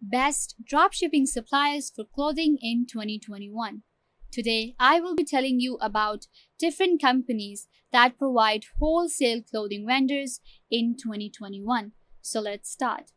Best Dropshipping Suppliers for Clothing in 2021. Today, I will be telling you about different companies that provide wholesale clothing vendors in 2021. So let's start.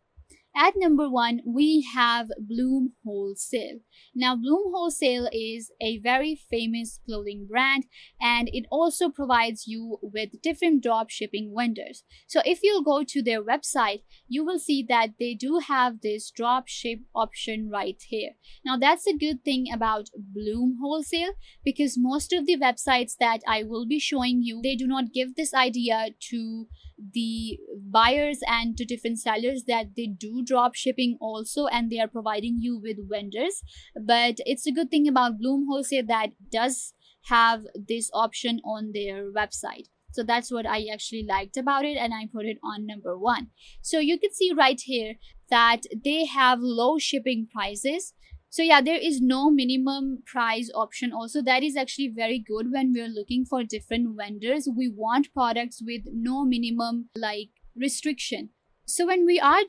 At number one, we have Bloom Wholesale. Now, Bloom Wholesale is a very famous clothing brand and it also provides you with different drop shipping vendors. So, if you'll go to their website, you will see that they do have this drop ship option right here. Now, that's a good thing about Bloom Wholesale because most of the websites that I will be showing you, they do not give this idea to the buyers and to different sellers that they do drop shipping also and they are providing you with vendors. But it's a good thing about Bloom Wholesale that does have this option on their website. So that's what I actually liked about it and I put it on number one. So you can see right here that they have low shipping prices. So yeah, there is no minimum price option also. That is actually very good when we're looking for different vendors. We want products with no minimum like restriction. So when we are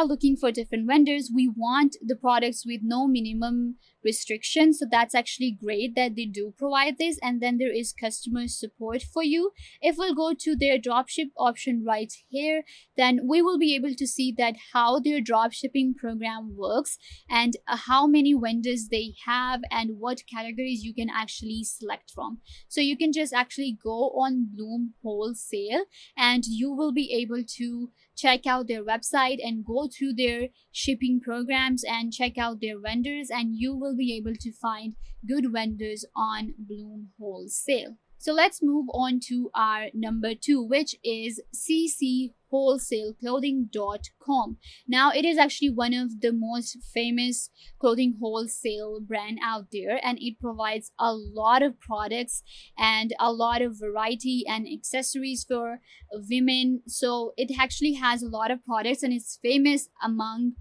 looking for different vendors, we want the products with no minimum restriction. So that's actually great that they do provide this. And then there is customer support for you. If we'll go to their dropship option right here, then we will be able to see that how their dropshipping program works and how many vendors they have and what categories you can actually select from. So you can just actually go on Bloom Wholesale and you will be able to check out their website and go through their shipping programs and check out their vendors, and you will be able to find good vendors on Bloom Wholesale. So let's move on to our number two, which is ccwholesaleclothing.com. Now, it is actually one of the most famous clothing wholesale brand out there, and it provides a lot of products and a lot of variety and accessories for women. So it actually has a lot of products and it's famous among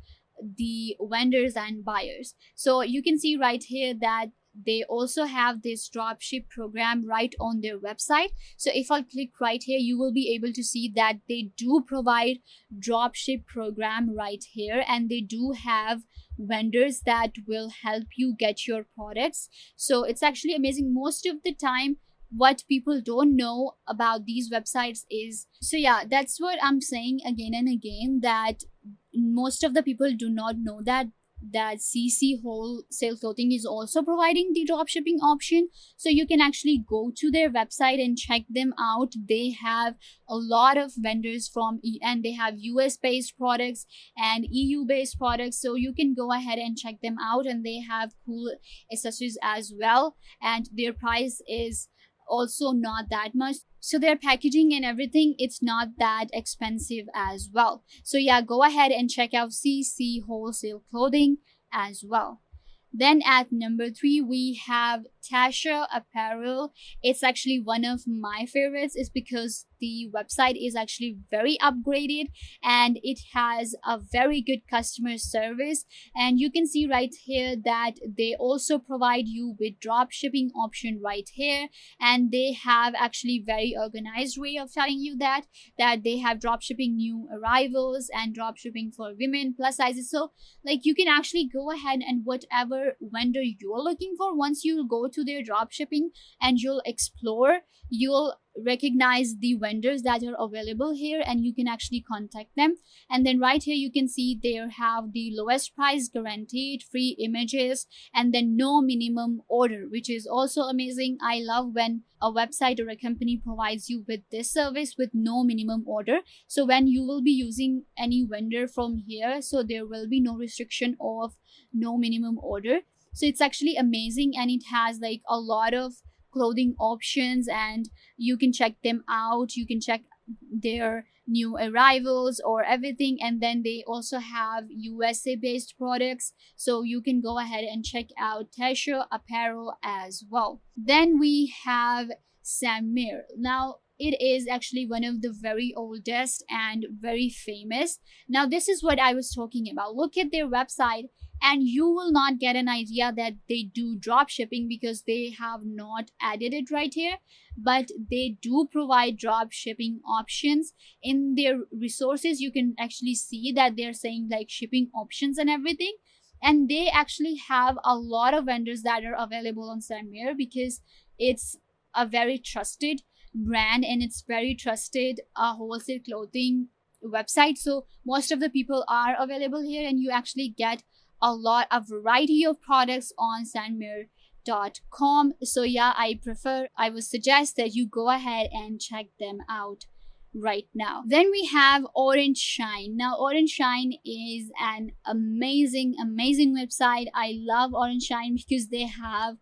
the vendors and buyers. So you can see right here that they also have this dropship program right on their website. So if I click right here, you will be able to see that they do provide dropship program right here, and they do have vendors that will help you get your products. So it's actually amazing. Most of the time, what people don't know about these websites is, so yeah, that's what I'm saying again and again, that most of the people do not know that CC Wholesale Clothing is also providing the dropshipping option. So you can actually go to their website and check them out. They have a lot of vendors and they have US based products and EU based products. So you can go ahead and check them out, and they have cool accessories as well. And their price is also not that much. So their packaging and everything, it's not that expensive as well. So yeah, go ahead and check out CC Wholesale Clothing as well. Then at number three, we have Tasha Apparel. It's actually one of my favorites. Is because the website is actually very upgraded and it has a very good customer service. And you can see right here that they also provide you with drop shipping option right here. And they have actually very organized way of telling you that they have drop shipping new arrivals and drop shipping for women plus sizes. So like you can actually go ahead and whatever vendor you're looking for, once you go to their drop shipping and you'll explore, you'll recognize the vendors that are available here and you can actually contact them. And then right here you can see they have the lowest price guaranteed, free images, and then no minimum order, which is also amazing. I love when a website or a company provides you with this service with no minimum order. So when you will be using any vendor from here, so there will be no restriction of no minimum order. So it's actually amazing, and it has like a lot of clothing options and you can check them out. You can check their new arrivals or everything, and then they also have USA based products, so you can go ahead and check out Tasha Apparel as well. Then we have Samir. Now it is actually one of the very oldest and very famous. Now, this is what I was talking about. Look at their website, and you will not get an idea that they do drop shipping because they have not added it right here. But they do provide drop shipping options in their resources. You can actually see that they're saying like shipping options and everything. And they actually have a lot of vendors that are available on Sanmir because it's a very trusted brand and it's very trusted wholesale clothing website. So most of the people are available here, and you actually get a variety of products on Sanmir.com. So yeah, I would suggest that you go ahead and check them out right now. Then we have Orange Shine. Now, Orange Shine is an amazing website. I love Orange Shine because they have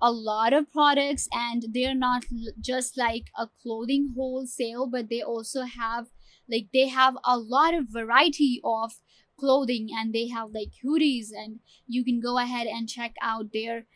a lot of products, and they're not just like a clothing wholesale, but they also have they have a lot of variety of clothing, and they have like hoodies, and you can go ahead and check out their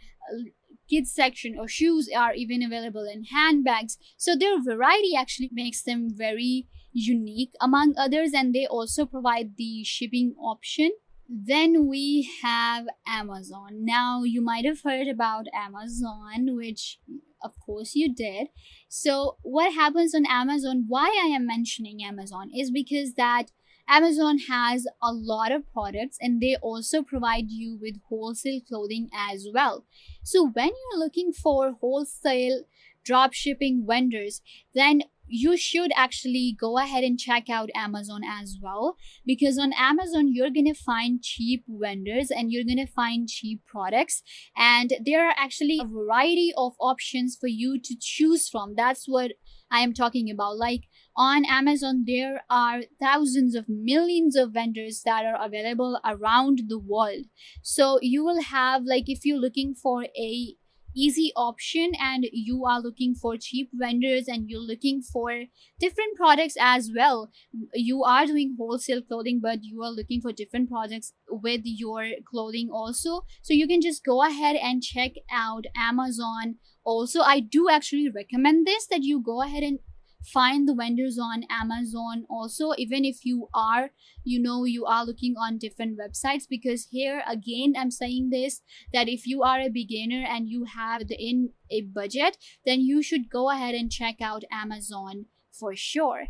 kids section, or shoes are even available in handbags. So their variety actually makes them very unique among others, and they also provide the shipping option. Then we have Amazon. Now, you might have heard about Amazon, which of course you did. So what happens on Amazon, why I am mentioning Amazon, is because that Amazon has a lot of products, and they also provide you with wholesale clothing as well. So when you're looking for wholesale drop shipping vendors, then you should actually go ahead and check out Amazon as well, because on Amazon you're gonna find cheap vendors and you're gonna find cheap products, and there are actually a variety of options for you to choose from. That's what I am talking about. Like on Amazon, there are thousands of millions of vendors that are available around the world. So you will have, like, if you're looking for a easy option and you are looking for cheap vendors and you're looking for different products as well, you are doing wholesale clothing but you are looking for different products with your clothing also, so you can just go ahead and check out Amazon. Also, I do actually recommend this, that you go ahead and find the vendors on Amazon also, even if you are you are looking on different websites, because here again I'm saying this, that if you are a beginner and you have in a budget, then you should go ahead and check out Amazon for sure.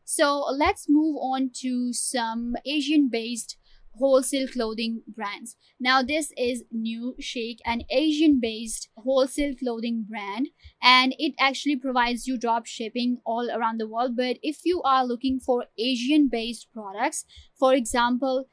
So let's move on to some Asian based wholesale clothing brands. Now, this is New Shake, an Asian based wholesale clothing brand, and it actually provides you drop shipping all around the world. But if you are looking for Asian based products, for example,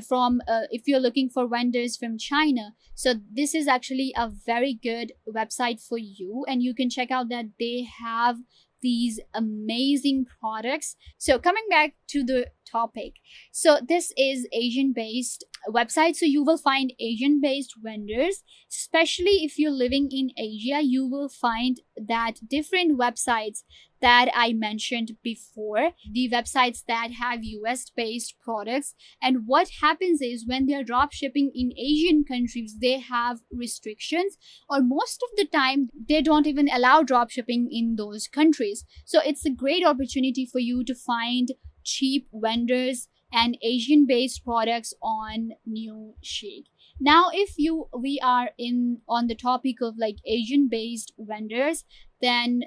from if you're looking for vendors from China, so this is actually a very good website for you, and you can check out that they have these amazing products. So coming back to the topic, so this is Asian based website, so you will find Asian based vendors. Especially if you're living in Asia, you will find that different websites that I mentioned before, the websites that have US based products. And what happens is, when they're drop shipping in Asian countries, they have restrictions, or most of the time they don't even allow drop shipping in those countries. So it's a great opportunity for you to find cheap vendors and Asian based products on New Shake. Now, if we are in on the topic of like Asian based vendors, then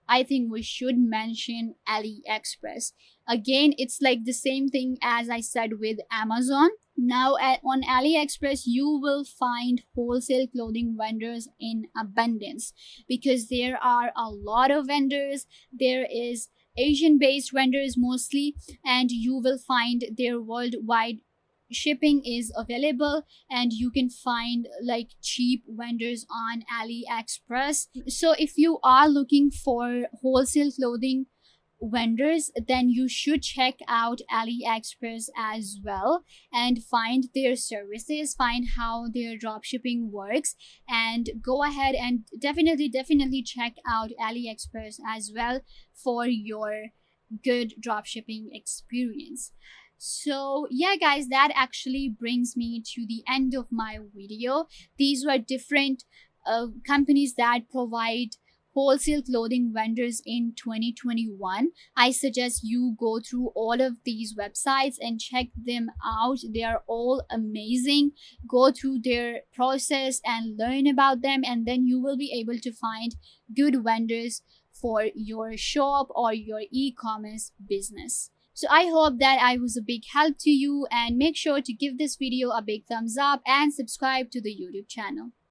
I think we should mention AliExpress. Again, it's like the same thing as I said with Amazon. Now, on AliExpress, you will find wholesale clothing vendors in abundance, because there are a lot of vendors. There is Asian based vendors mostly, and you will find their worldwide shipping is available, and you can find like cheap vendors on AliExpress. So if you are looking for wholesale clothing vendors, then you should check out AliExpress as well and find their services, find how their drop shipping works, and go ahead and definitely check out AliExpress as well for your good drop shipping experience. So yeah guys, that actually brings me to the end of my video. These were different companies that provide wholesale clothing vendors in 2021. I suggest you go through all of these websites and check them out. They are all amazing. Go through their process and learn about them, and then you will be able to find good vendors for your shop or your e-commerce business. So I hope that I was a big help to you, and make sure to give this video a big thumbs up and subscribe to the YouTube channel.